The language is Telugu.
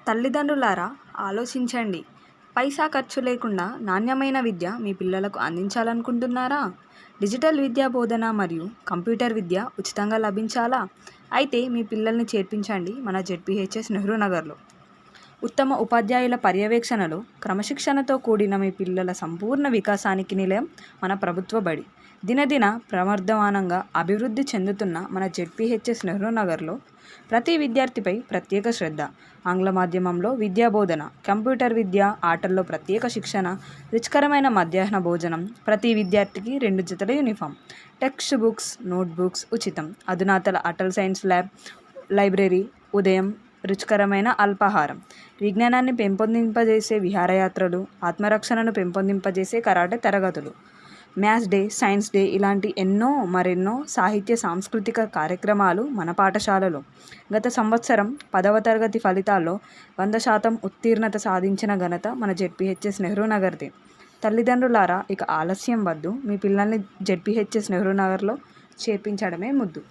తల్లిదండ్రులారా ఆలోచించండి. పైసా ఖర్చు లేకుండా నాణ్యమైన విద్య మీ పిల్లలకు అందించాలనుకుంటున్నారా? డిజిటల్ విద్యా బోధన మరియు కంప్యూటర్ విద్య ఉచితంగా లభించాలా? అయితే మీ పిల్లల్ని చేర్పించండి మన జెడ్పీహెచ్ఎస్ నెహ్రూ నగర్లో. ఉత్తమ ఉపాధ్యాయుల పర్యవేక్షణలో క్రమశిక్షణతో కూడిన మీ పిల్లల సంపూర్ణ వికాసానికి నిలయం మన ప్రభుత్వ బడి. దినదిన ప్రవర్ధమానంగా అభివృద్ధి చెందుతున్న మన జెడ్పీహెచ్ఎస్ నెహ్రూ నగర్లో ప్రతి విద్యార్థిపై ప్రత్యేక శ్రద్ధ. ఆంగ్ల మాధ్యమంలో విద్యా బోధన, కంప్యూటర్ విద్య, ఆటల్లో ప్రత్యేక శిక్షణ, రుచికరమైన మధ్యాహ్న భోజనం, ప్రతి విద్యార్థికి 2 జతల యూనిఫామ్, టెక్స్ట్ బుక్స్, నోట్బుక్స్ ఉచితం, అధునాతన అటల్ సైన్స్ ల్యాబ్, లైబ్రరీ, ఉదయం రుచికరమైన అల్పాహారం, విజ్ఞానాన్ని పెంపొందింపజేసే విహారయాత్రలు, ఆత్మరక్షణను పెంపొందింపజేసే కరాటే తరగతులు, మ్యాథ్స్ డే, సైన్స్ డే ఇలాంటి మరెన్నో సాహిత్య సాంస్కృతిక కార్యక్రమాలు మన పాఠశాలలో. గత సంవత్సరం 10వ తరగతి ఫలితాల్లో 100% ఉత్తీర్ణత సాధించిన ఘనత మన జెడ్పీహెచ్ఎస్ నెహ్రూ నగర్దే. తల్లిదండ్రులారా ఇక ఆలస్యం వద్దు. మీ పిల్లల్ని జెడ్పీహెచ్ఎస్ నెహ్రూ నగర్లో చేర్పించడమే ముద్దు.